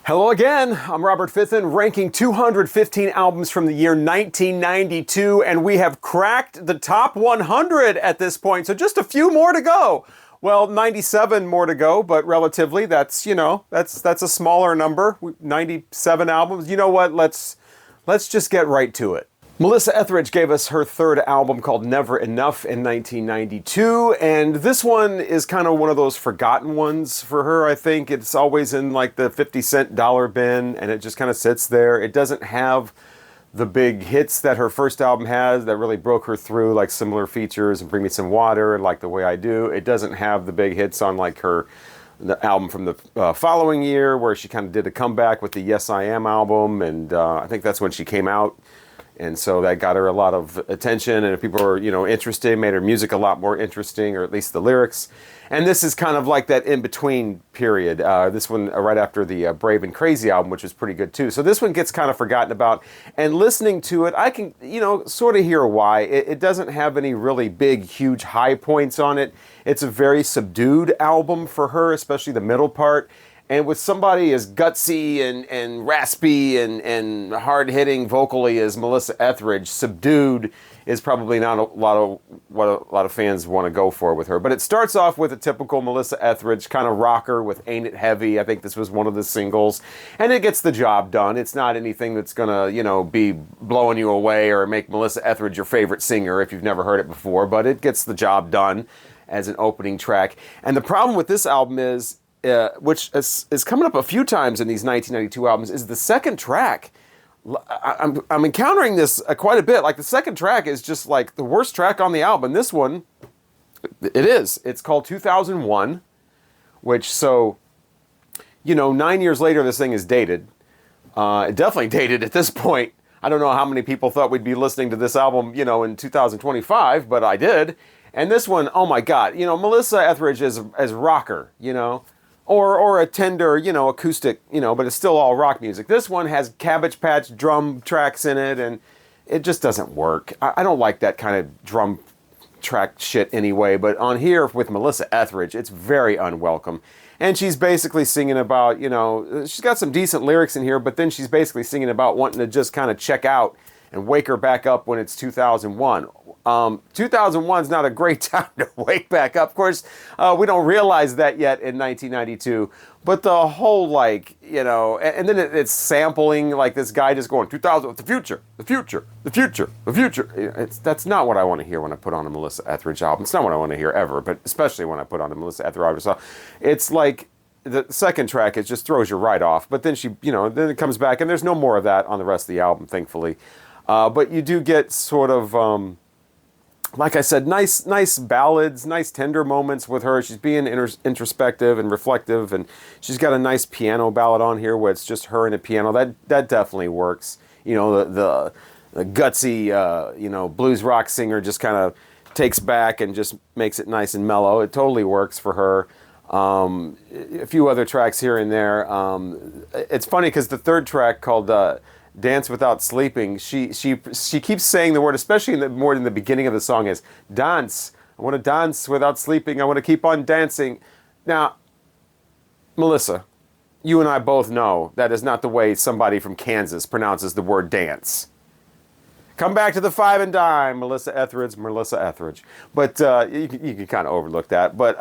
Hello again, I'm Robert Fithen, ranking 215 albums from the year 1992, and we have cracked the top 100 at this point, so just a few more to go. Well, 97 more to go, but relatively, that's a smaller number. 97 albums. You know what? Let's just get right to it. Melissa Etheridge gave us her third album called Never Enough in 1992, and this one is kind of one of those forgotten ones for her, I think. It's always in like the 50-cent dollar bin, and it just kind of sits there. It doesn't have the big hits that her first album has that really broke her through, like Similar Features and Bring Me Some Water and Like the Way I Do. It doesn't have the big hits on like the album from the following year where she kind of did a comeback with the Yes I Am album, and I think that's when she came out. And so that got her a lot of attention, and if people were, interested, made her music a lot more interesting, or at least the lyrics. And this is kind of like that in-between period. This one right after the Brave and Crazy album, which was pretty good too. So this one gets kind of forgotten about. And listening to it, I can, sort of hear why. It doesn't have any really big, huge high points on it. It's a very subdued album for her, especially the middle part. And with somebody as gutsy and raspy and hard-hitting vocally as Melissa Etheridge, subdued is probably not a lot of what a lot of fans want to go for with her. But it starts off with a typical Melissa Etheridge kind of rocker with Ain't It Heavy. I think this was one of the singles. And it gets the job done. It's not anything that's going to, be blowing you away or make Melissa Etheridge your favorite singer if you've never heard it before. But it gets the job done as an opening track. And the problem with this album is, which is coming up a few times in these 1992 albums, is the second track. I'm encountering this quite a bit. Like the second track is just like the worst track on the album. This one, it is. It's called 2001, which 9 years later this thing is dated. Definitely dated at this point. I don't know how many people thought we'd be listening to this album, in 2025, but I did. And this one, oh my God, Melissa Etheridge is rocker, or a tender, acoustic, but it's still all rock music. This one has Cabbage Patch drum tracks in it, and it just doesn't work. I don't like that kind of drum track shit anyway, but on here with Melissa Etheridge, it's very unwelcome. And she's basically singing about, she's got some decent lyrics in here, but then she's basically singing about wanting to just kind of check out and wake her back up when it's 2001. 2001 is not a great time to wake back up. Of course, we don't realize that yet in 1992. But the whole, and then it's sampling, like this guy just going, 2000, the future, the future, the future, the future. That's not what I want to hear when I put on a Melissa Etheridge album. It's not what I want to hear ever, but especially when I put on a Melissa Etheridge album. It's like the second track, it just throws you right off. But then then it comes back, and there's no more of that on the rest of the album, thankfully. But you do get sort of, like I said, nice ballads, nice tender moments with her. She's being introspective and reflective, and she's got a nice piano ballad on here where it's just her and a piano. That definitely works. The gutsy, blues rock singer just kind of takes back and just makes it nice and mellow. It totally works for her. A few other tracks here and there. It's funny because the third track called Dance Without Sleeping, she keeps saying the word, especially more in the beginning of the song, is dance. I want to dance without sleeping. I want to keep on dancing. Now, Melissa, you and I both know that is not the way somebody from Kansas pronounces the word dance. Come back to the five and dime, Melissa Etheridge. But you can kind of overlook that. But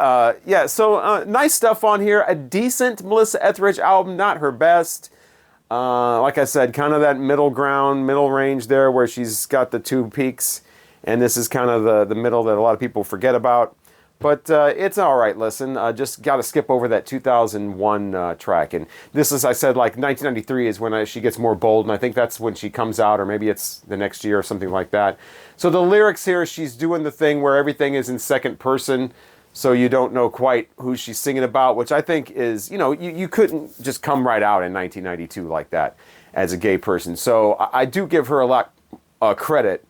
so nice stuff on here. A decent Melissa Etheridge album, not her best. Like I said, kind of that middle range there where she's got the two peaks, and this is kind of the middle that a lot of people forget about. But it's all right, listen. Just got to skip over that 2001 track. And this is, I said, like 1993 is when she gets more bold, and I think that's when she comes out, or maybe it's the next year or something like that. So the lyrics here, she's doing the thing where everything is in second person, so you don't know quite who she's singing about, which I think is, you couldn't just come right out in 1992 like that as a gay person. So I do give her a lot credit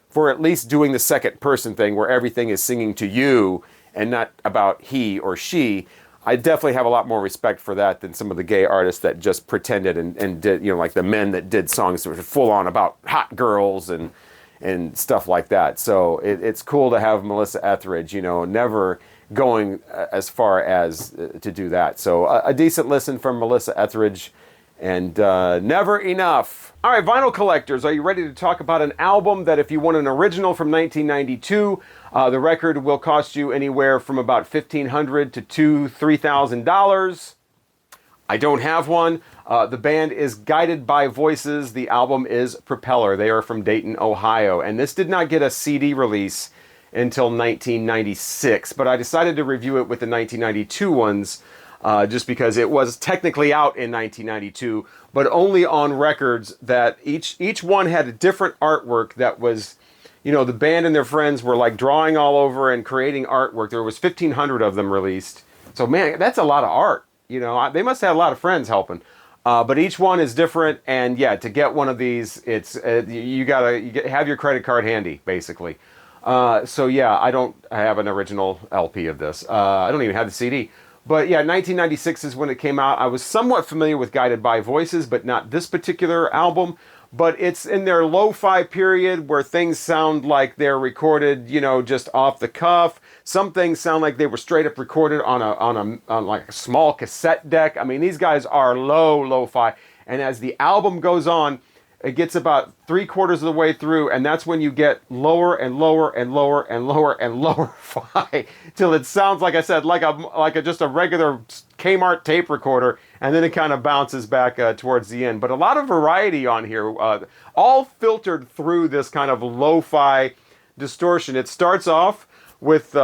for at least doing the second person thing where everything is singing to you and not about he or she. I definitely have a lot more respect for that than some of the gay artists that just pretended and did, like the men that did songs that were full on about hot girls and stuff like that. So it's cool to have Melissa Etheridge, never going as far as to do that. So a decent listen from Melissa Etheridge, and never enough. All right, vinyl collectors, are you ready to talk about an album that if you want an original from 1992, the record will cost you anywhere from about $1,500 to $3,000? I don't have one. The band is Guided by Voices. The album is Propeller. They are from Dayton, Ohio. And this did not get a CD release until 1996, but I decided to review it with the 1992 ones just because it was technically out in 1992, but only on records that each one had a different artwork that was, you know, the band and their friends were like drawing all over and creating artwork. There was 1,500 of them released. So man, that's a lot of art. You know, they must have had a lot of friends helping. But each one is different, and yeah, to get one of these, it's you have your credit card handy, basically. So yeah, I don't have an original LP of this. I don't even have the CD. But yeah, 1996 is when it came out. I was somewhat familiar with Guided by Voices, but not this particular album. But it's in their lo-fi period where things sound like they're recorded, you know, just off the cuff. Some things sound like they were straight up recorded on like a small cassette deck. I mean, these guys are lo-fi. And as the album goes on, it gets about 3/4 of the way through, and that's when you get lower and lower and lower and lower and lower fi till it sounds, like I said, like just a regular Kmart tape recorder, and then it kind of bounces back towards the end. But a lot of variety on here, all filtered through this kind of lo-fi distortion. It starts off with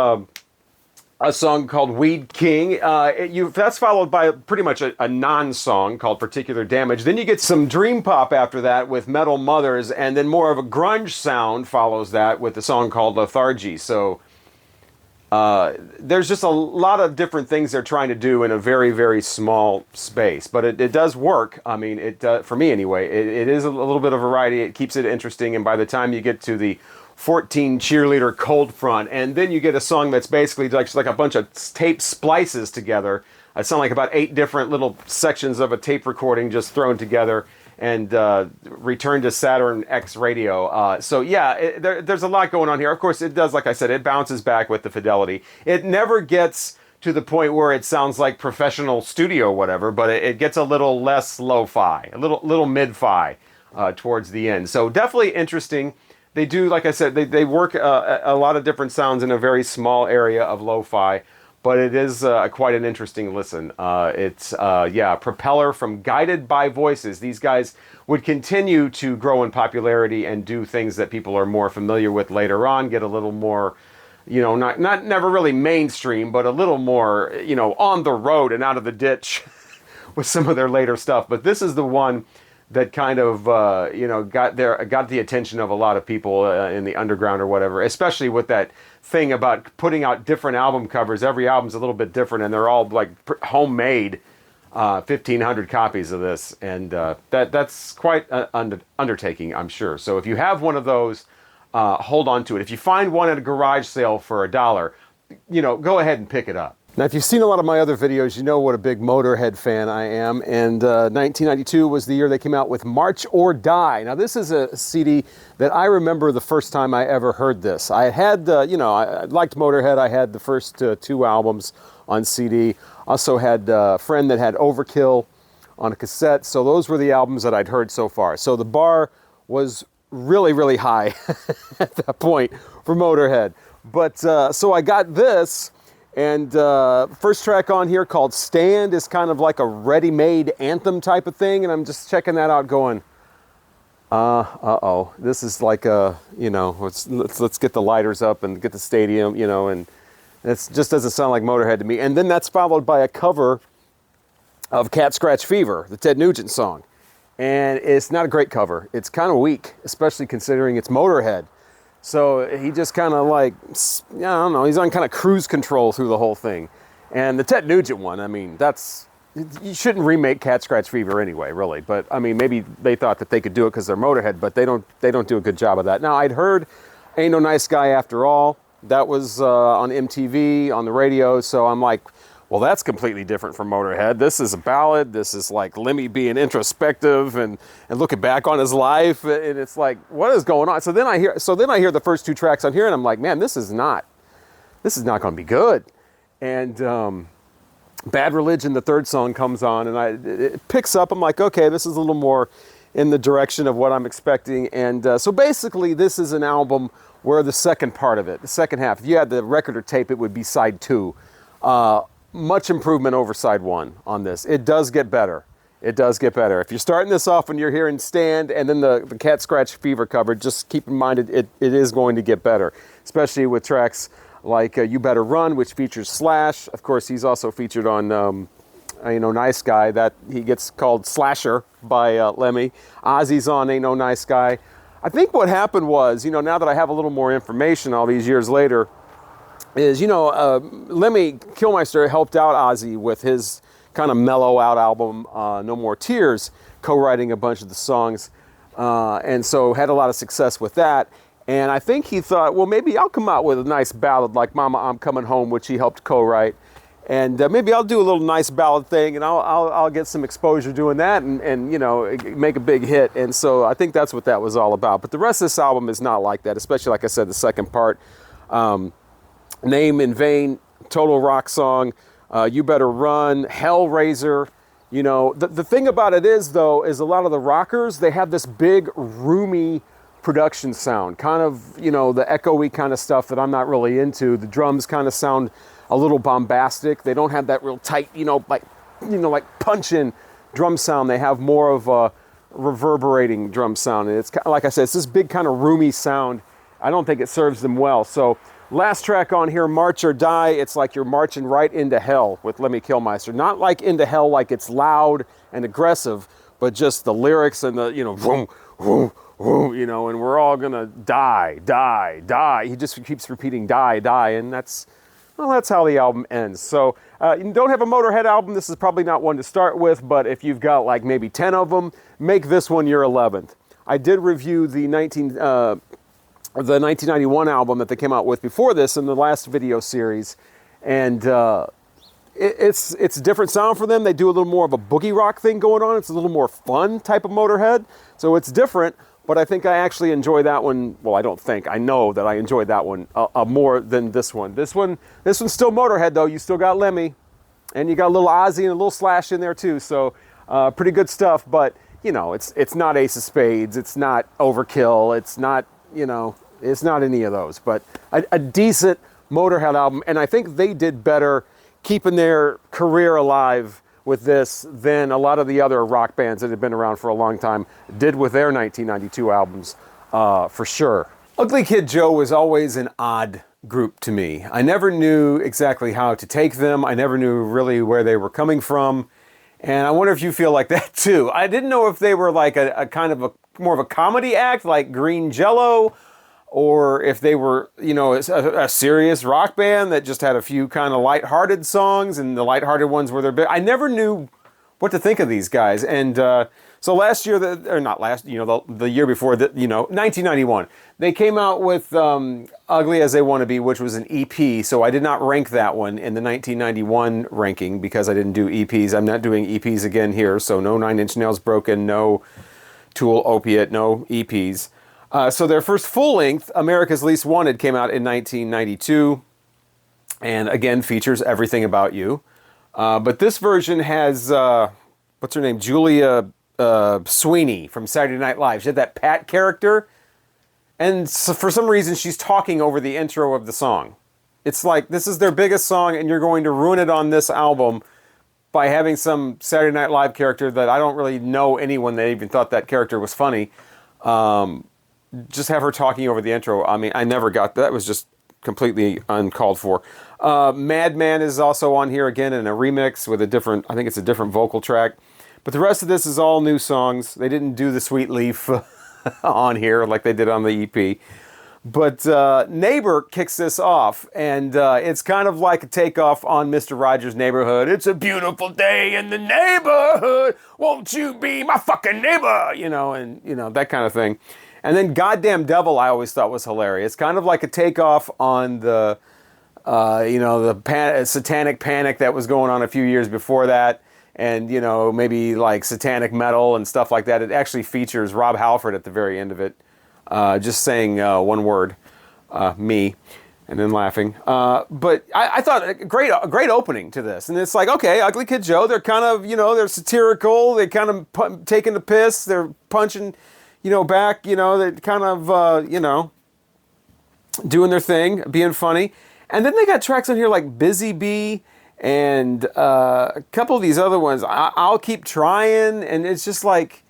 a song called Weed King. That's followed by pretty much a non-song called Particular Damage. Then you get some dream pop after that with Metal Mothers, and then more of a grunge sound follows that with a song called Etheridge. So there's just a lot of different things they're trying to do in a very, very small space. But it does work. I mean, for me anyway, it is a little bit of variety. It keeps it interesting, and by the time you get to the 14 Cheerleader Cold Front, and then you get a song that's basically like a bunch of tape splices together. It sounds like about 8 different little sections of a tape recording just thrown together, and Return to Saturn X Radio. So yeah, there's a lot going on here. Of course, it does, like I said, it bounces back with the fidelity. It never gets to the point where it sounds like professional studio whatever, but it gets a little less lo-fi, a little mid-fi towards the end. So definitely interesting. They do, like I said, they work a lot of different sounds in a very small area of lo-fi, but it is quite an interesting listen. It's Propeller from Guided by Voices. These guys would continue to grow in popularity and do things that people are more familiar with later on, get a little more, you know, not never really mainstream, but a little more, you know, on the road and out of the ditch with some of their later stuff. But this is the one that kind of got the attention of a lot of people in the underground or whatever, especially with that thing about putting out different album covers. Every album's a little bit different, and they're all like homemade, 1,500 copies of this, and that's quite an undertaking, I'm sure. So if you have one of those, hold on to it. If you find one at a garage sale for $1, you know, go ahead and pick it up. Now, if you've seen a lot of my other videos, you know what a big Motorhead fan I am, and 1992 was the year they came out with March or Die. Now, this is a CD that I remember the first time I ever heard this. I had, I liked Motorhead. I had the first 2 albums on CD. Also had a friend that had Overkill on a cassette, so those were the albums that I'd heard so far. So the bar was really, really high at that point for Motorhead. But so I got this. And first track on here called Stand is kind of like a ready-made anthem type of thing. And I'm just checking that out going, this is like let's get the lighters up and get the stadium, you know, and it just doesn't sound like Motorhead to me. And then that's followed by a cover of Cat Scratch Fever, the Ted Nugent song. And it's not a great cover. It's kind of weak, especially considering it's Motorhead. So he just kind of like, I don't know, he's on kind of cruise control through the whole thing. And the Ted Nugent one, I mean, you shouldn't remake Cat Scratch Fever anyway, really. But I mean, maybe they thought that they could do it because they're Motorhead, but they don't do a good job of that. Now, I'd heard Ain't No Nice Guy After All. That was on MTV, on the radio. So I'm like, well, that's completely different from Motorhead. This is a ballad. This is like Lemmy being introspective and looking back on his life. And it's like, what is going on? So then I hear the first 2 tracks on here, and I'm like, man, this is not going to be good. And Bad Religion, the third song, comes on, and it picks up. I'm like, okay, this is a little more in the direction of what I'm expecting. And so basically, this is an album where the second part of it, the second half, if you had the record or tape, it would be side 2. Much improvement over side 1 on this. It does get better. It does get better. If you're starting this off and you're hearing Stand and then the Cat Scratch Fever cover, just keep in mind it is going to get better, especially with tracks like You Better Run, which features Slash. Of course, he's also featured on, Nice Guy. That he gets called Slasher by Lemmy. Ozzy's on Ain't No Nice Guy. I think what happened was, now that I have a little more information all these years later, is, Lemmy Kilmister helped out Ozzy with his kind of mellow out album, No More Tears, co-writing a bunch of the songs, and so had a lot of success with that. And I think he thought, well, maybe I'll come out with a nice ballad like Mama, I'm Coming Home, which he helped co-write. And maybe I'll do a little nice ballad thing, and I'll get some exposure doing that and make a big hit. And so I think that's what that was all about. But the rest of this album is not like that, especially, like I said, the second part. Name in Vain, total rock song. You Better Run, Hellraiser. The thing about it is, though, is a lot of the rockers, they have this big, roomy production sound, kind of, the echoey kind of stuff that I'm not really into. The drums kind of sound a little bombastic. They don't have that real tight, like punch-in drum sound. They have more of a reverberating drum sound. And it's like I said, it's this big kind of roomy sound. I don't think it serves them well. So last track on here, March or Die, it's like you're marching right into hell with Lemmy Kilmister. Not like into hell like it's loud and aggressive, but just the lyrics and the, vroom, vroom, and we're all gonna die, die, die. He just keeps repeating die, die, and that's how the album ends. So you don't have a Motorhead album, this is probably not one to start with, but if you've got like maybe 10 of them, make this one your 11th. I did review the 1991 album that they came out with before this in the last video series, and it's a different sound for them. They do a little more of a boogie rock thing going on. It's a little more fun type of Motorhead, so it's different. But I think I actually enjoy that one. Well, I don't think. I know that I enjoyed that one more than this one. This one's still Motorhead, though. You still got Lemmy, and you got a little Ozzy and a little Slash in there, too. So pretty good stuff. But, it's not Ace of Spades. It's not Overkill. It's not, it's not any of those. But a decent Motorhead album. And I think they did better keeping their career alive with this than a lot of the other rock bands that had been around for a long time did with their 1992 albums, for sure. Ugly Kid Joe was always an odd group to me. I never knew exactly how to take them. I never knew really where they were coming from. And I wonder if you feel like that too. I didn't know if they were like a kind of more of a comedy act like Green Jello, or if they were, a serious rock band that just had a few kind of lighthearted songs, and the lighthearted ones were their big. I never knew what to think of these guys. And so last year, the year before, 1991, they came out with Ugly As They Want to Be, which was an EP. So I did not rank that one in the 1991 ranking because I didn't do EPs. I'm not doing EPs again here. So no Nine Inch Nails Broken, no Tool Opiate, no EPs. So their first full-length, America's Least Wanted, came out in 1992, and again features Everything About You. But this version has, what's her name, Julia Sweeney from Saturday Night Live. She had that Pat character, and so for some reason she's talking over the intro of the song. It's like, this is their biggest song, and you're going to ruin it on this album by having some Saturday Night Live character that I don't really know anyone that even thought that character was funny. Just have her talking over the intro. I mean, I never got that. It was just completely uncalled for. Madman is also on here again in a remix with I think it's a different vocal track. But the rest of this is all new songs. They didn't do the Sweet Leaf on here like they did on the EP. But Neighbor kicks this off, and it's kind of like a takeoff on Mr. Rogers' Neighborhood. It's a beautiful day in the neighborhood. Won't you be my fucking neighbor? That kind of thing. And then Goddamn Devil I always thought was hilarious. Kind of like a takeoff on the, satanic panic that was going on a few years before that. And, maybe like satanic metal and stuff like that. It actually features Rob Halford at the very end of it. Just saying one word, me. And then laughing. But I thought a great opening to this. And it's like, okay, Ugly Kid Joe, they're kind of, they're satirical. They kind of taking the piss. They're punching, back, they're kind of, doing their thing, being funny. And then they got tracks on here like Busy Bee and a couple of these other ones. I'll Keep Trying. And it's just like,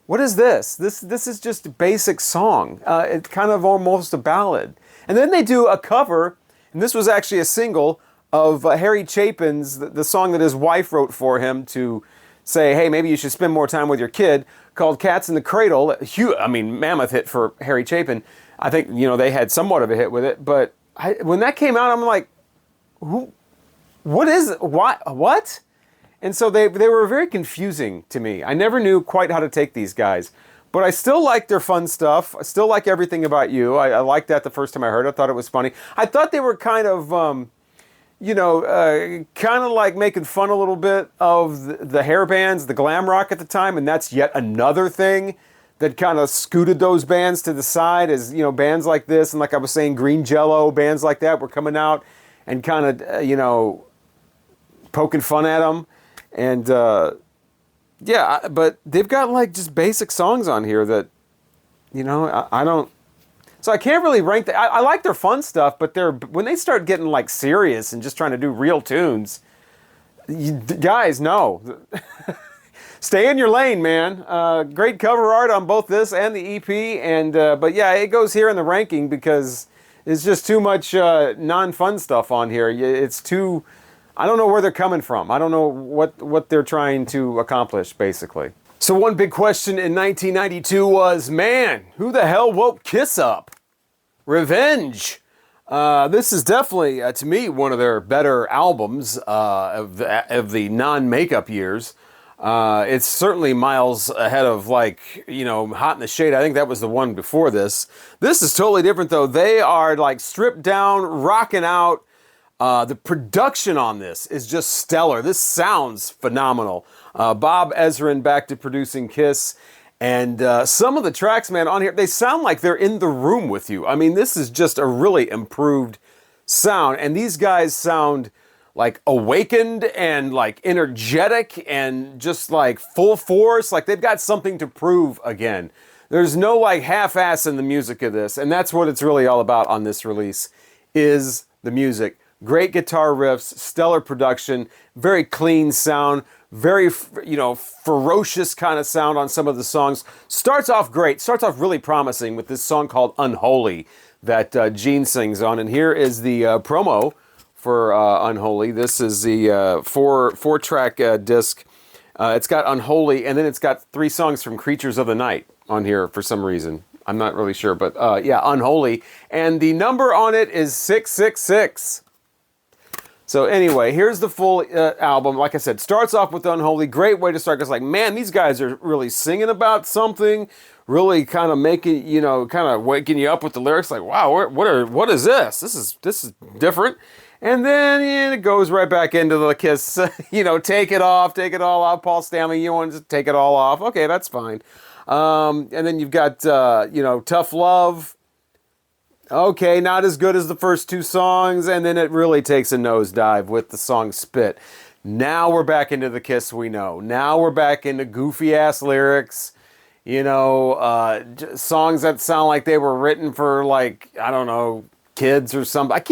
what is this? This is just a basic song. It's kind of almost a ballad. And then they do a cover, and this was actually a single of Harry Chapin's, the song that his wife wrote for him to say, hey, maybe you should spend more time with your kid, called Cats in the Cradle. Mammoth hit for Harry Chapin. I think, they had somewhat of a hit with it, but when that came out, I'm like, what? And so they were very confusing to me. I never knew quite how to take these guys. But I still like their fun stuff. I still like Everything About You. I liked that the first time I heard it. I thought it was funny. I thought they were kind of, kind of like making fun a little bit of the hair bands, the glam rock at the time. And that's yet another thing that kind of scooted those bands to the side as, bands like this. And like I was saying, Green Jello, bands like that were coming out and kind of, poking fun at them. And, yeah, but they've got like just basic songs on here that, I don't. So I can't really rank that. I like their fun stuff, but when they start getting like serious and just trying to do real tunes, guys, no. Stay in your lane, man. Great cover art on both this and the EP, and but yeah, it goes here in the ranking because it's just too much non-fun stuff on here. It's too. I don't know where they're coming from. I don't know what they're trying to accomplish, basically. So one big question in 1992 was, man, who the hell woke Kiss up? Revenge. This is definitely, to me, one of their better albums of the non-makeup years. It's certainly miles ahead of Hot in the Shade. I think that was the one before this. This is totally different, though. They are like stripped down, rocking out. The production on this is just stellar. This sounds phenomenal. Bob Ezrin back to producing Kiss. And some of the tracks, man, on here, they sound like they're in the room with you. I mean, this is just a really improved sound. And these guys sound like awakened and like energetic and just like full force. Like they've got something to prove again. There's no like half-ass in the music of this. And that's what it's really all about on this release, is the music. Great guitar riffs, stellar production, very clean sound, very, ferocious kind of sound on some of the songs. Starts off great, starts off really promising with this song called Unholy that Gene sings on. And here is the promo for Unholy. This is the four-track disc. It's got Unholy, and then it's got 3 songs from Creatures of the Night on here for some reason. I'm not really sure, but yeah, Unholy. And the number on it is 666. So anyway, here's the full album. Like I said, starts off with Unholy. Great way to start. It's like, man, these guys are really singing about something, really kind of making, kind of waking you up with the lyrics. Like, wow, what is this? This is different. And then it goes right back into the Kiss. Take it all off. Paul Stanley, you want to take it all off? Okay, that's fine. And then you've got Tough Love. Okay, not as good as the first 2 songs, and then it really takes a nosedive with the song Spit. Now we're back into the Kiss we know. Now we're back into goofy-ass lyrics, songs that sound like they were written for, kids or something.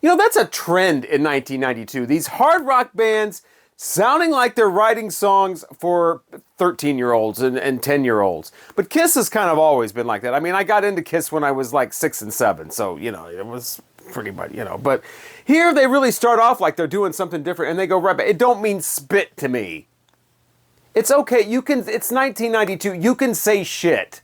That's a trend in 1992. These hard rock bands sounding like they're writing songs for 13-year-olds and 10-year-olds. But Kiss has kind of always been like that. I mean, I got into Kiss when I was like 6 and 7, so, it was pretty much, But here they really start off like they're doing something different, and they go right back. It don't mean spit to me. It's okay. It's 1992. You can say shit.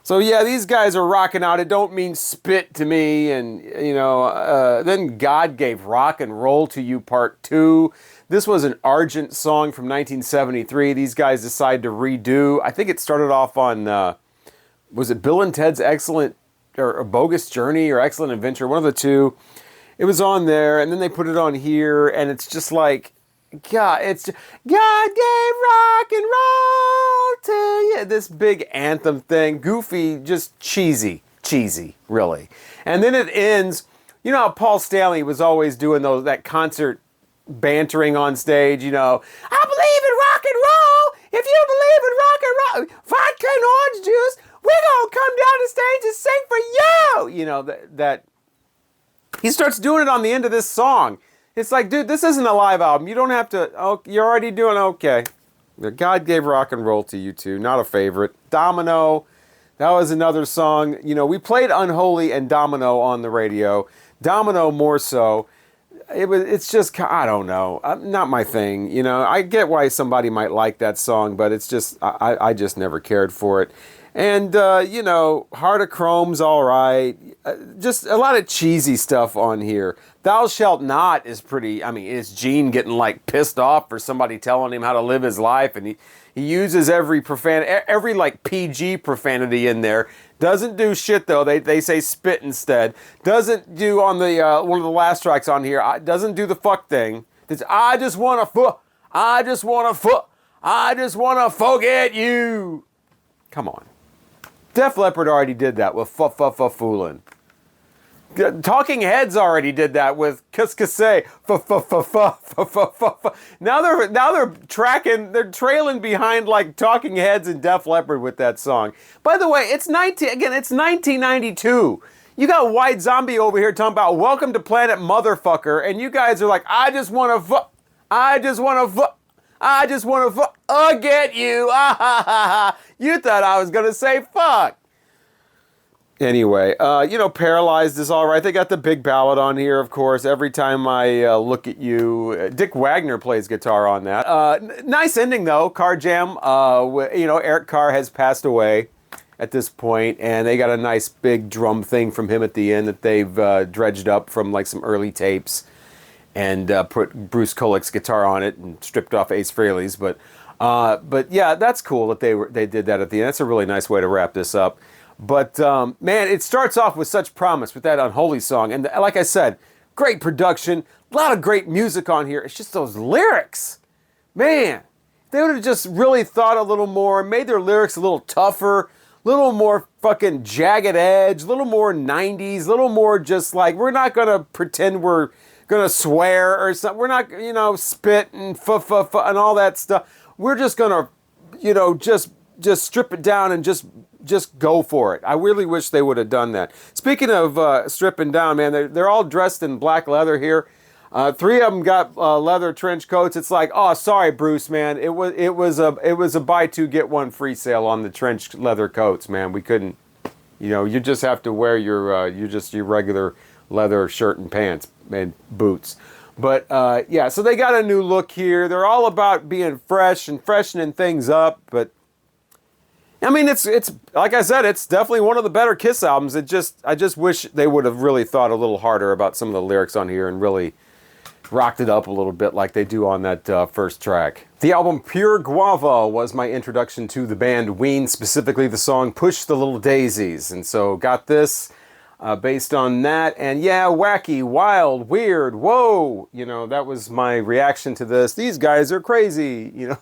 So, yeah, these guys are rocking out. It don't mean spit to me. And, then God Gave Rock and Roll to You Part 2. This was an Argent song from 1973. These guys decided to redo. I think it started off on, was it Bill and Ted's Excellent, or Bogus Journey, or Excellent Adventure, one of the two. It was on there, and then they put it on here, and it's just like, God, God gave rock and roll to you. This big anthem thing, goofy, just cheesy, really. And then it ends you know how Paul Stanley was always doing that concert bantering on stage, you know, I believe in rock and roll. If you believe in rock and roll, vodka and orange juice, we're going to come down the stage and sing for you. You know, that he starts doing it on the end of this song. It's like, dude, this isn't a live album. You don't have to, oh, you're already doing okay. God gave rock and roll to you two, not a favorite. Domino, that was another song. You know, we played Unholy and Domino on the radio. Domino more so. It's just, I don't know, not my thing. You know, I get why somebody might like that song, but it's just, I just never cared for it. And, you know, Heart of Chrome's all right. Just a lot of cheesy stuff on here. Thou Shalt Not is pretty, I mean, it's Gene getting like pissed off for somebody telling him how to live his life, and he uses every like PG profanity in there. Doesn't do shit though. They say spit instead. Doesn't do on the one of the last tracks on here. Doesn't do the fuck thing. It's I just wanna forget you. Come on. Def Leppard already did that with Foolin'. Talking Heads already did that with Kiss Say. Now they're trailing behind like Talking Heads and Def Leppard with that song. By the way, it's 1992. You got White Zombie over here talking about Welcome to Planet Motherfucker, and you guys are like, I just want to get you. You thought I was gonna say fuck. Anyway, you know, Paralyzed is all right. They got the big ballad on here, of course. Every Time I Look at You. Dick Wagner plays guitar on that. Nice ending, though. Car Jam. You know, Eric Carr has passed away at this point, and they got a nice big drum thing from him at the end that they've dredged up from like some early tapes and put Bruce Kulick's guitar on it and stripped off Ace Frehley's. But yeah, that's cool that they did that at the end. That's a really nice way to wrap this up. But, man, it starts off with such promise with that Unholy song. And like I said, great production, a lot of great music on here. It's just those lyrics. Man, they would have just really thought a little more, made their lyrics a little tougher, a little more fucking jagged edge, a little more 90s, a little more just like, we're not going to pretend we're going to swear or something. We're not, you know, spit and and all that stuff. We're just going to, you know, just strip it down and just go for it. I really wish they would have done that. Speaking of stripping down, man, they're all dressed in black leather here. 3 of them got leather trench coats. It's like, oh, sorry, Bruce, man. It was a buy 2 get 1 free sale on the trench leather coats, man. We couldn't, you know, you just have to wear your regular leather shirt and pants and boots. But yeah, so they got a new look here. They're all about being fresh and freshening things up, but I mean, it's like I said, it's definitely one of the better Kiss albums. I just wish they would have really thought a little harder about some of the lyrics on here and really rocked it up a little bit like they do on that first track. The album Pure Guava was my introduction to the band Ween, specifically the song Push the Little Daisies. And so got this based on that. And yeah, wacky, wild, weird, whoa. You know, that was my reaction to this. These guys are crazy, you know.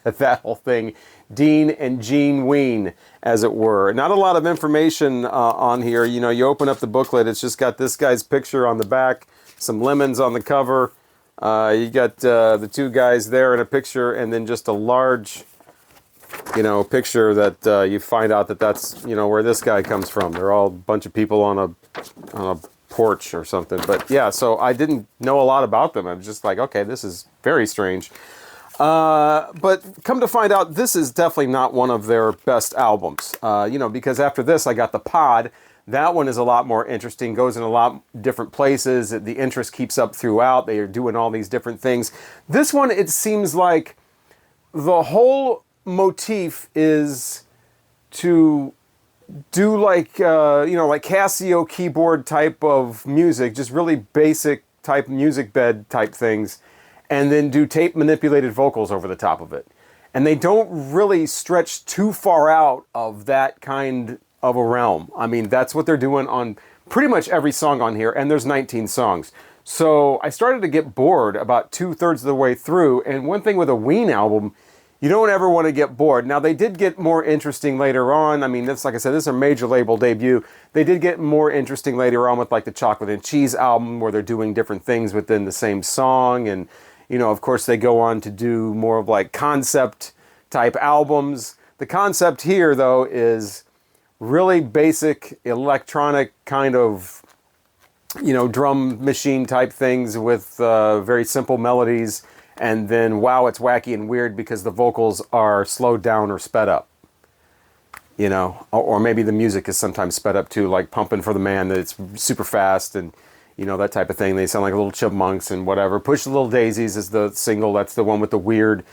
That whole thing, Dean and Gene Ween, as it were. Not a lot of information on here. You know, you open up the booklet, it's just got this guy's picture on the back, some lemons on the cover. You got the 2 guys there in a picture, and then just a large, you know, picture that you find out that that's, you know, where this guy comes from. They're all a bunch of people on a porch or something. But yeah, so I didn't know a lot about them. I was just like, okay, this is very strange. But come to find out, this is definitely not one of their best albums. You know, because after this, I got The Pod. That one is a lot more interesting, goes in a lot different places. The interest keeps up throughout. They are doing all these different things. This one, it seems like the whole motif is to do like, you know, like Casio keyboard type of music, just really basic type music bed type things, and then do tape manipulated vocals over the top of it. And they don't really stretch too far out of that kind of a realm. I mean, that's what they're doing on pretty much every song on here, and there's 19 songs. So I started to get bored about 2/3 of the way through, and one thing with a Ween album You don't ever want to get bored. Now, they did get more interesting later on. I mean, this, like I said, this is a major label debut. They did get more interesting later on with like the Chocolate and Cheese album, where they're doing different things within the same song. And, you know, of course, they go on to do more of like concept type albums. The concept here, though, is really basic electronic kind of, you know, drum machine type things with very simple melodies. And then, wow, it's wacky and weird because the vocals are slowed down or sped up. You know, or maybe the music is sometimes sped up too, like Pumping for the Man, that it's super fast and, you know, that type of thing. They sound like little chipmunks and whatever. Push the Little Daisies is the single. That's the one with the weird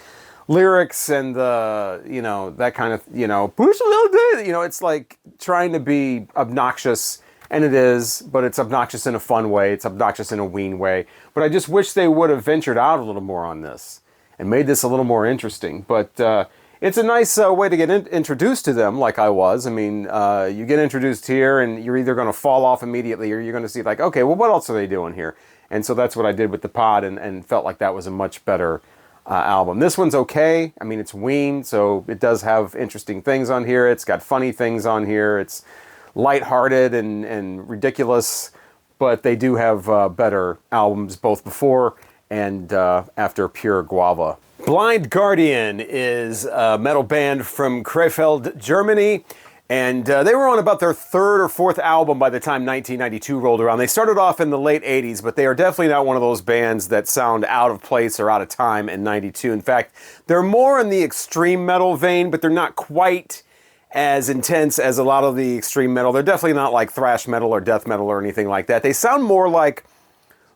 lyrics and the, you know, that kind of, you know, push the little daisy. You know, it's like trying to be obnoxious. And it is, but it's obnoxious in a fun way. It's obnoxious in a Ween way. But I just wish they would have ventured out a little more on this and made this a little more interesting. But it's a nice way to get introduced to them, like I was. I mean, you get introduced here, and you're either going to fall off immediately, or you're going to see, like, okay, well, what else are they doing here? And so that's what I did with the pod, and felt like that was a much better album. This one's okay. I mean, it's Ween, so it does have interesting things on here. It's got funny things on here. It's lighthearted and ridiculous, but they do have better albums both before and after Pure Guava. Blind Guardian is a metal band from Krefeld, Germany, and they were on about their third or fourth album by the time 1992 rolled around. They started off in the late 80s, but they are definitely not one of those bands that sound out of place or out of time in 92. In fact, they're more in the extreme metal vein, but they're not quite as intense as a lot of the extreme metal. They're definitely not like thrash metal or death metal or anything like that. They sound more like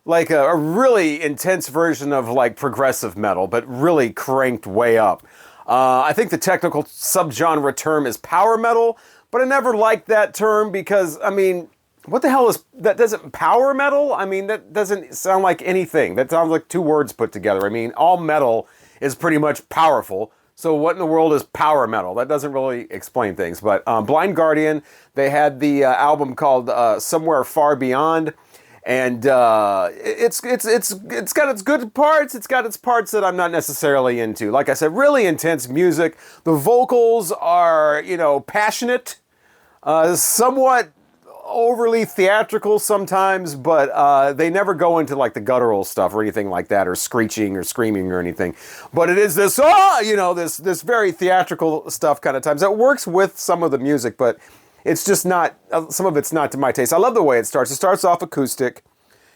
a really intense version of like progressive metal, but really cranked way up. I think the technical subgenre term is power metal, but I never liked that term because, I mean, what the hell is that? Doesn't power metal? I mean, that doesn't sound like anything. That sounds like two words put together. I mean, all metal is pretty much powerful. So what in the world is power metal? That doesn't really explain things. But Blind Guardian, they had the album called Somewhere Far Beyond, and it's got its good parts. It's got its parts that I'm not necessarily into. Like I said, really intense music. The vocals are, you know, passionate, somewhat overly theatrical sometimes, but they never go into like the guttural stuff or anything like that, or screeching or screaming or anything. But it is this, you know, this very theatrical stuff kind of times. It works with some of the music, but it's just not, some of it's not to my taste. I love the way it starts. It starts off acoustic,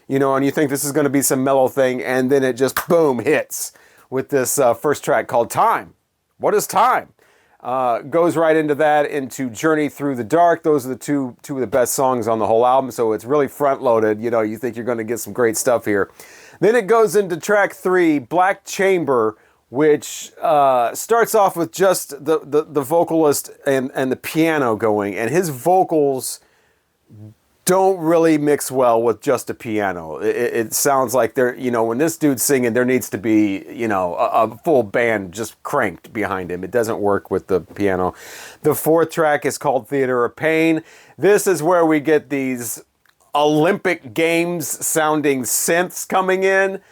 you know, and you think this is going to be some mellow thing, and then it just, boom, hits with this first track called Time. What is time? Goes right into that, into Journey Through the Dark. Those are the two of the best songs on the whole album, so it's really front-loaded. You know, you think you're going to get some great stuff here. Then it goes into track 3, Black Chamber, which starts off with just the vocalist and the piano going, and his vocals don't really mix well with just a piano. It sounds like there, you know, when this dude's singing, there needs to be, you know, a full band just cranked behind him. It doesn't work with the piano. The fourth track is called Theater of Pain. This is where we get these Olympic Games sounding synths coming in.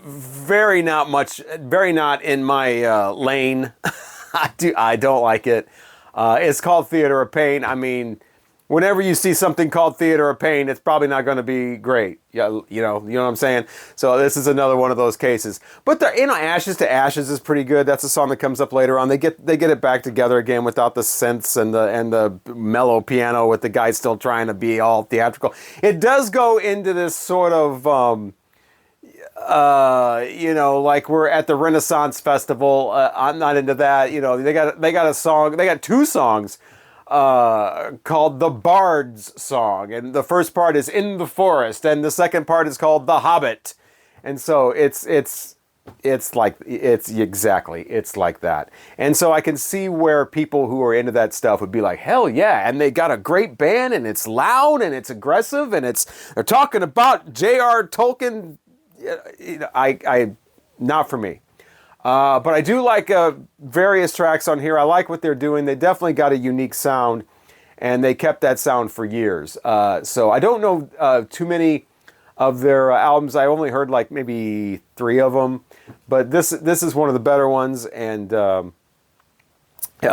Very not in my lane. I don't like it. It's called Theater of Pain. I mean, whenever you see something called Theater of Pain, it's probably not going to be great. Yeah, you know what I'm saying? So this is another one of those cases. But the, you know, Ashes to Ashes is pretty good. That's a song that comes up later on. They get it back together again without the synths and the mellow piano, with the guy still trying to be all theatrical. It does go into this sort of you know, like we're at the Renaissance Festival. I'm not into that. You know, they got a song. They got two songs called the Bard's Song, and the first part is In the Forest, and the second part is called The Hobbit. And so it's like that. And so I can see where people who are into that stuff would be like, hell yeah, and they got a great band, and it's loud, and it's aggressive, and they're talking about J.R. Tolkien. You know, I not for me. But I do like various tracks on here. I like what they're doing. They definitely got a unique sound, and they kept that sound for years. So I don't know too many of their albums. I only heard like maybe 3 of them. But this is one of the better ones, and a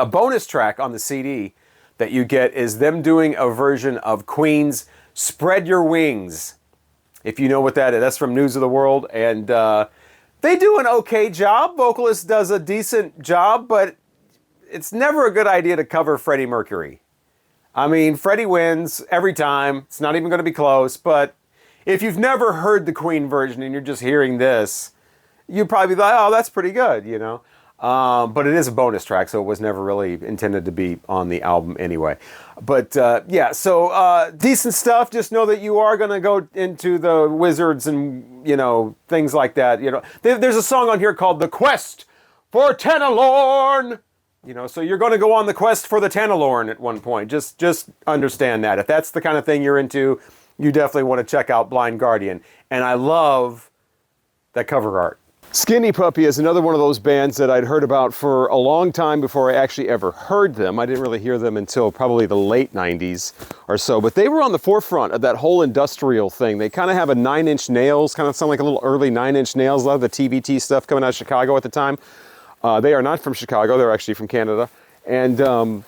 bonus track on the CD that you get is them doing a version of Queen's "Spread Your Wings." If you know what that is, that's from News of the World, and they do an okay job. Vocalist does a decent job, but it's never a good idea to cover Freddie Mercury. I mean, Freddie wins every time. It's not even going to be close, but if you've never heard the Queen version and you're just hearing this, you'd probably be like, oh, that's pretty good, you know? But it is a bonus track, so it was never really intended to be on the album anyway. But yeah, so decent stuff. Just know that you are going to go into the wizards and, you know, things like that. You know, there's a song on here called "The Quest for Tanalorn." You know, so you're going to go on the quest for the Tanalorn at one point. Just understand that. If that's the kind of thing you're into, you definitely want to check out Blind Guardian. And I love that cover art. Skinny Puppy is another one of those bands that I'd heard about for a long time before I actually ever heard them. I didn't really hear them until probably the late 90s or so, but they were on the forefront of that whole industrial thing. They kind of have a Nine Inch Nails, kind of sound like a little early Nine Inch Nails, a lot of the TVT stuff coming out of Chicago at the time. They are not from Chicago, they're actually from Canada. And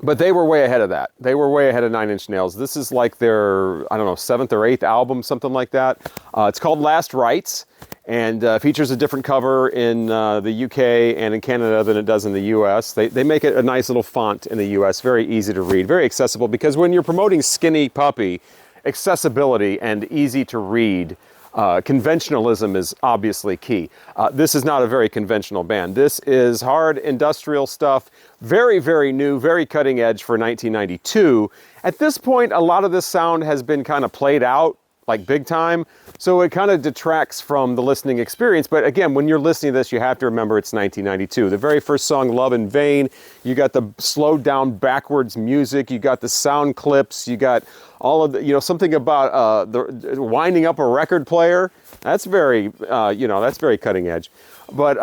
but they were way ahead of that. They were way ahead of Nine Inch Nails. This is like their, I don't know, 7th or 8th album, something like that. It's called Last Rites, and features a different cover in the UK and in Canada than it does in the US. They make it a nice little font in the US, very easy to read, very accessible, because when you're promoting Skinny Puppy, accessibility and easy to read, conventionalism is obviously key. This is not a very conventional band. This is hard industrial stuff, very, very new, very cutting edge for 1992. At this point, a lot of this sound has been kind of played out, like big time, so it kind of detracts from the listening experience. But again, when you're listening to this, you have to remember it's 1992. The very first song, "Love in Vain," you got the slowed down backwards music, you got the sound clips, you got all of the, you know, something about the winding up a record player. That's very, you know, that's very cutting edge. But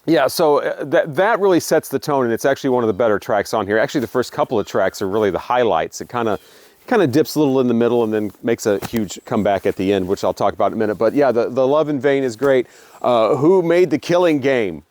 yeah, so that really sets the tone, and it's actually one of the better tracks on here. Actually, the first couple of tracks are really the highlights. It kind of dips a little in the middle and then makes a huge comeback at the end, which I'll talk about in a minute. But yeah, the "Love in Vain" is great. Who made the Killing Game?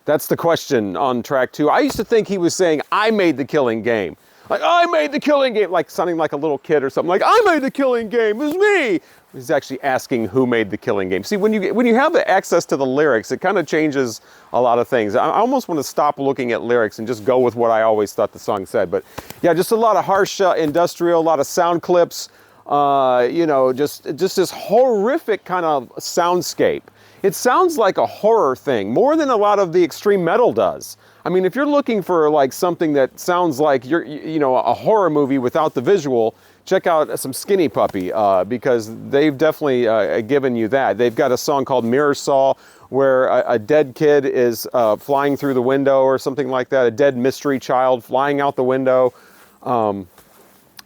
That's the question on track 2. I used to think he was saying, "I made the Killing Game." Like, "I made the Killing Game," like sounding like a little kid or something. Like, "I made the Killing Game, it was me." He's actually asking who made the Killing Game. See, when you have the access to the lyrics, it kind of changes a lot of things. I almost want to stop looking at lyrics and just go with what I always thought the song said. But yeah, just a lot of harsh industrial, a lot of sound clips, you know, just this horrific kind of soundscape. It sounds like a horror thing, more than a lot of the extreme metal does. I mean, if you're looking for like something that sounds like you know, a horror movie without the visual, check out some Skinny Puppy, because they've definitely given you that. They've got a song called "Mirror Saw," where a dead kid is flying through the window or something like that, a dead mystery child flying out the window.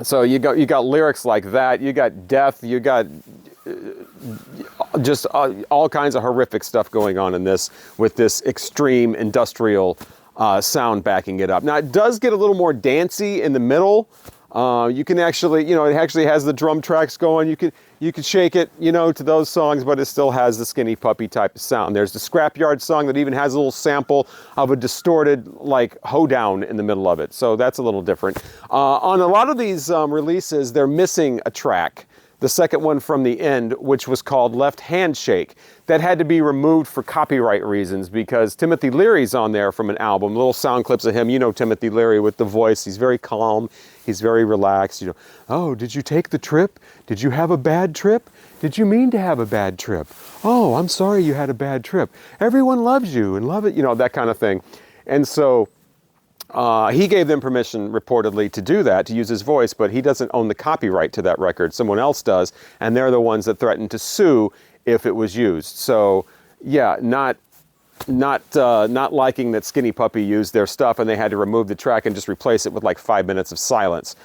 So you got lyrics like that, you got death, you got just all kinds of horrific stuff going on in this, with this extreme industrial sound backing it up. Now, it does get a little more dancey in the middle. You can actually, you know, it actually has the drum tracks going. You can shake it, you know, to those songs, but it still has the Skinny Puppy type of sound. There's the Scrapyard song that even has a little sample of a distorted, like, hoedown in the middle of it. So that's a little different. On a lot of these releases, they're missing a track. The second one from the end, which was called "Left Handshake," that had to be removed for copyright reasons because Timothy Leary's on there from an album. Little sound clips of him. You know Timothy Leary with the voice. He's very calm. He's very relaxed. You know, "Oh, did you take the trip? Did you have a bad trip? Did you mean to have a bad trip? Oh, I'm sorry you had a bad trip. Everyone loves you and love it." You know, that kind of thing. And so he gave them permission, reportedly, to do that, to use his voice, but he doesn't own the copyright to that record. Someone else does, and they're the ones that threatened to sue if it was used. So, yeah, not liking that Skinny Puppy used their stuff, and they had to remove the track and just replace it with like 5 minutes of silence.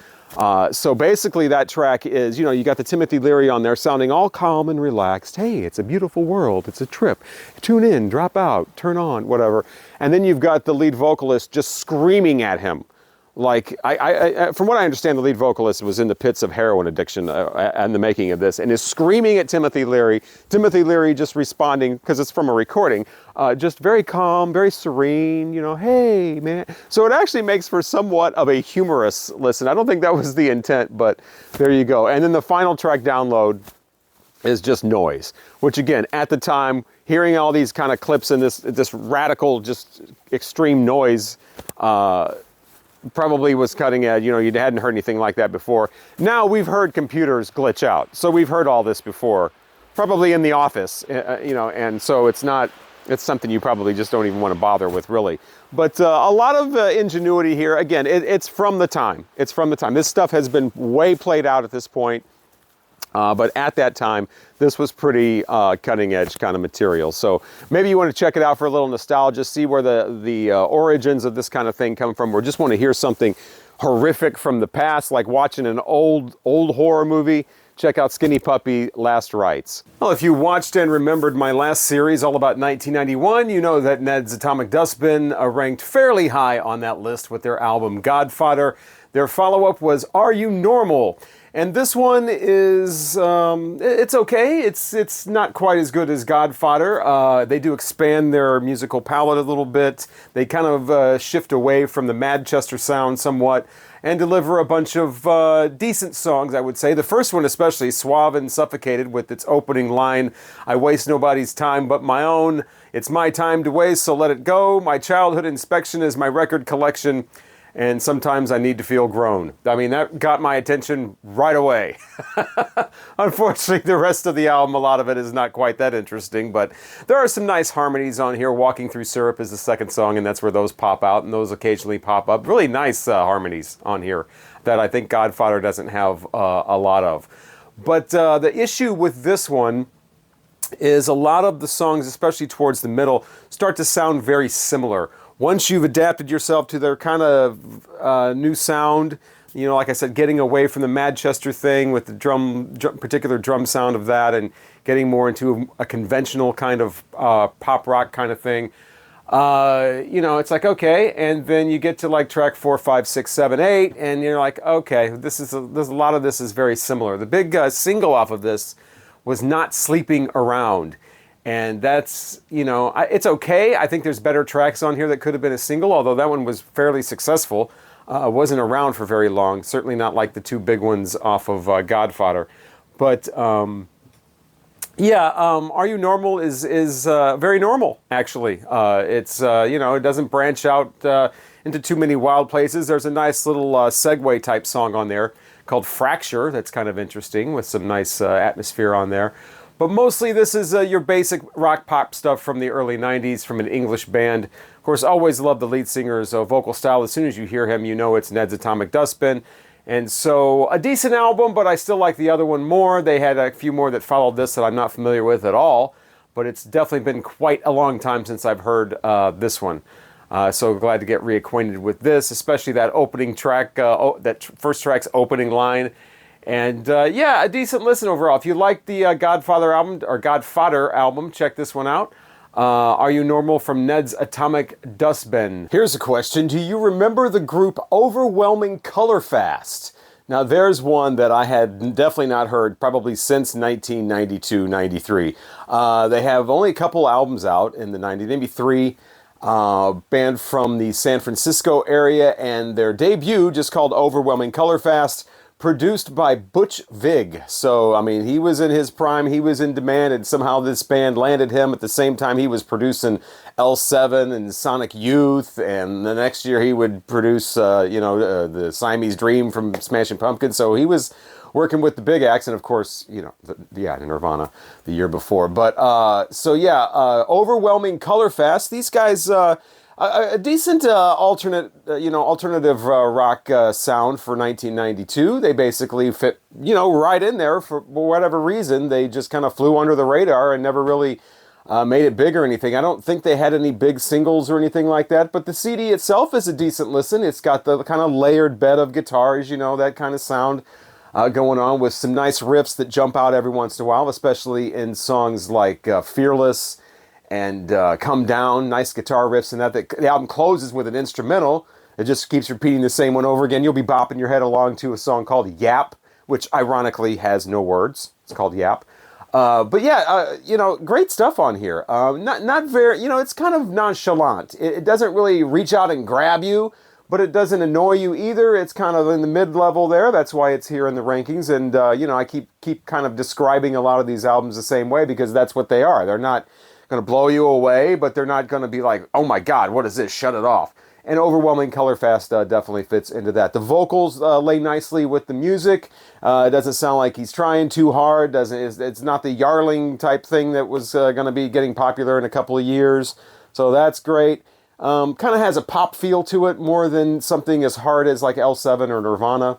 So basically that track is, you know, you got the Timothy Leary on there sounding all calm and relaxed. Hey, it's a beautiful world. It's a trip. Tune in, drop out, turn on, whatever. And then you've got the lead vocalist just screaming at him like from what I understand, the lead vocalist was in the pits of heroin addiction and the making of this, and is screaming at Timothy Leary. Timothy Leary just responding, because it's from a recording, just very calm, very serene, you know, hey, man. So it actually makes for somewhat of a humorous listen. I don't think that was the intent, but there you go. And then the final track, Download, is just noise, which again, at the time, hearing all these kind of clips in this radical, just extreme noise, probably was cutting edge. You know, you hadn't heard anything like that before. Now we've heard computers glitch out, so we've heard all this before, probably in the office, you know, and so it's something you probably just don't even want to bother with, really. But a lot of ingenuity here. Again, it's from the time. It's from the time. This stuff has been way played out at this point. But at that time, this was pretty cutting edge kind of material. So maybe you want to check it out for a little nostalgia, see where the origins of this kind of thing come from, or just want to hear something horrific from the past, like watching an old horror movie. Check out Skinny Puppy, Last Rites. Well, if you watched and remembered my last series all about 1991, you know that Ned's Atomic Dustbin ranked fairly high on that list with their album Godfather. Their follow-up was Are You Normal? And this one is, it's okay. It's not quite as good as Godfather. They do expand their musical palette a little bit. They kind of shift away from the Manchester sound somewhat and deliver a bunch of decent songs, I would say. The first one especially, Suave and Suffocated, with its opening line, I waste nobody's time but my own. It's my time to waste, so let it go. My childhood inspection is my record collection. And sometimes I need to feel grown. I mean, that got my attention right away. Unfortunately, the rest of the album, a lot of it is not quite that interesting, but there are some nice harmonies on here. Walking Through Syrup is the second song, and that's where those pop out, and those occasionally pop up. Really nice harmonies on here that I think Godfather doesn't have a lot of. But the issue with this one is a lot of the songs, especially towards the middle, start to sound very similar. Once you've adapted yourself to their kind of new sound, you know, like I said, getting away from the Manchester thing with the particular drum sound of that, and getting more into a conventional kind of pop rock kind of thing, you know, it's like, okay, and then you get to like track 4, 5, 6, 7, 8, and you're like, okay, there's a lot of this is very similar. The big single off of this was Not Sleeping Around. And that's, you know, it's okay. I think there's better tracks on here that could have been a single, although that one was fairly successful. Wasn't around for very long. Certainly not like the two big ones off of Godfather. But, yeah, Are You Normal is very normal, actually. It's, you know, it doesn't branch out into too many wild places. There's a nice little segue type song on there called Fracture. That's kind of interesting with some nice atmosphere on there. But mostly this is your basic rock pop stuff from the early 90s from an English band. Of course, always love the lead singer's vocal style. As soon as you hear him, you know it's Ned's Atomic Dustbin. And so a decent album, but I still like the other one more. They had a few more that followed this that I'm not familiar with at all. But it's definitely been quite a long time since I've heard this one. So glad to get reacquainted with this, especially that opening track, that first track's opening line. And yeah, a decent listen overall. If you like the Godfather album, check this one out. Are You Normal from Ned's Atomic Dustbin. Here's a question. Do you remember the group Overwhelming Colorfast? Now there's one that I had definitely not heard probably since 1992-93. They have only a couple albums out in the 90s, maybe 3. Band from the San Francisco area, and their debut, just called Overwhelming Colorfast, produced by Butch Vig. So, I mean, he was in his prime, he was in demand, and somehow this band landed him at the same time he was producing L7 and Sonic Youth, and the next year he would produce, you know, the Siamese Dream from Smashing Pumpkins. So he was working with the big acts, and of course, you know, Nirvana the year before. But, so yeah, Overwhelming Colorfast, these guys, a decent alternative rock sound for 1992. They basically fit, you know, right in there for whatever reason. They just kind of flew under the radar and never really made it big or anything. I don't think they had any big singles or anything like that, but the CD itself is a decent listen. It's got the kind of layered bed of guitars, you know, that kind of sound going on with some nice riffs that jump out every once in a while, especially in songs like Fearless and Come Down, nice guitar riffs, and that the album closes with an instrumental It just keeps repeating the same one over again. You'll be bopping your head along to a song called Yap, which ironically has no words. It's called Yap. But yeah, you know, great stuff on here. Not very, you know, it's kind of nonchalant. It doesn't really reach out and grab you, but it doesn't annoy you either. It's kind of in the mid-level there. That's why it's here in the rankings. And, you know, I keep kind of describing a lot of these albums the same way because that's what they are. They're not going to blow you away, but they're not going to be like, oh my God, what is this? Shut it off. And Overwhelming Colorfast definitely fits into that. The vocals lay nicely with the music. It doesn't sound like he's trying too hard. It's not the Yarling type thing that was going to be getting popular in a couple of years. So that's great. Kind of has a pop feel to it more than something as hard as like L7 or Nirvana.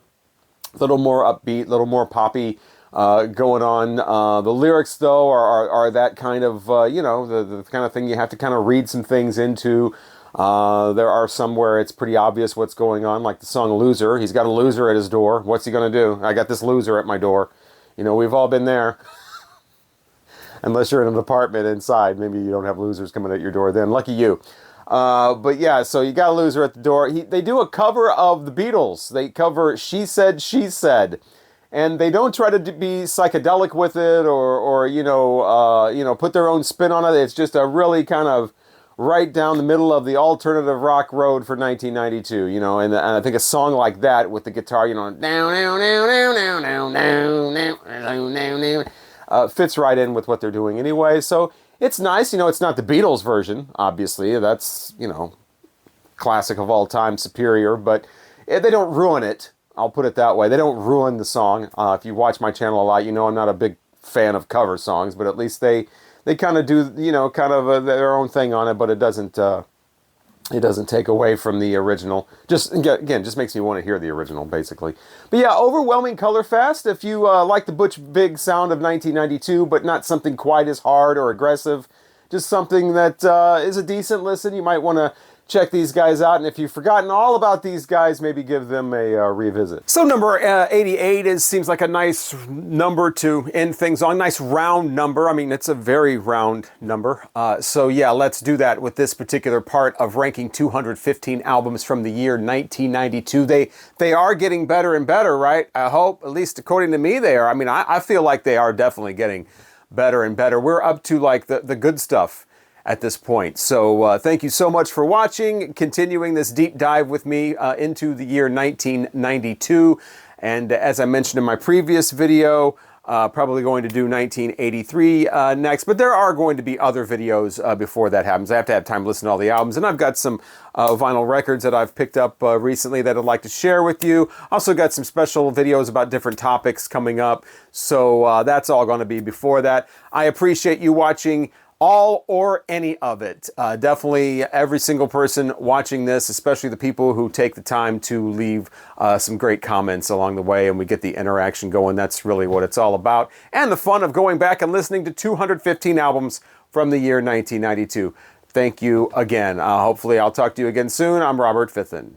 A little more upbeat, a little more poppy going on. The lyrics, though, are that kind of, you know, the kind of thing you have to kind of read some things into. There are some where it's pretty obvious what's going on, like the song Loser. He's got a loser at his door. What's he going to do? I got this loser at my door. You know, we've all been there. Unless you're in an apartment inside. Maybe you don't have losers coming at your door then. Lucky you. But yeah, so you got a loser at the door. They do a cover of the Beatles. They cover She Said, She Said. And they don't try to be psychedelic with it or you know, put their own spin on it. It's just a really kind of right down the middle of the alternative rock road for 1992, you know, and I think a song like that with the guitar, you know, fits right in with what they're doing anyway. So it's nice, you know, it's not the Beatles version, obviously. That's, you know, classic of all time, superior, but they don't ruin it. I'll put it that way. They don't ruin the song. If you watch my channel a lot, you know I'm not a big fan of cover songs, but at least they kind of do, you know, kind of their own thing on it, but it doesn't take away from the original. Just, again, just makes me want to hear the original, basically. But yeah, Overwhelming Colorfast. If you like the Butch Vig sound of 1992, but not something quite as hard or aggressive, just something that is a decent listen, you might want to check these guys out, and if you've forgotten all about these guys, maybe give them a revisit. So number 88 seems like a nice number to end things on. Nice round number. I mean, it's a very round number. So yeah, let's do that with this particular part of ranking 215 albums from the year 1992. They are getting better and better, right? I hope, at least according to me, they are. I mean, I feel like they are definitely getting better and better. We're up to like the good stuff at this point. So thank you so much for watching, continuing this deep dive with me into the year 1992. And as I mentioned in my previous video, probably going to do 1983 next, but there are going to be other videos before that happens. I have to have time to listen to all the albums, and I've got some vinyl records that I've picked up recently that I'd like to share with you. Also got some special videos about different topics coming up, so that's all going to be before that. I appreciate you watching all or any of it. Definitely every single person watching this, especially the people who take the time to leave some great comments along the way and we get the interaction going. That's really what it's all about. And the fun of going back and listening to 215 albums from the year 1992. Thank you again. Hopefully I'll talk to you again soon. I'm Robert Fithen.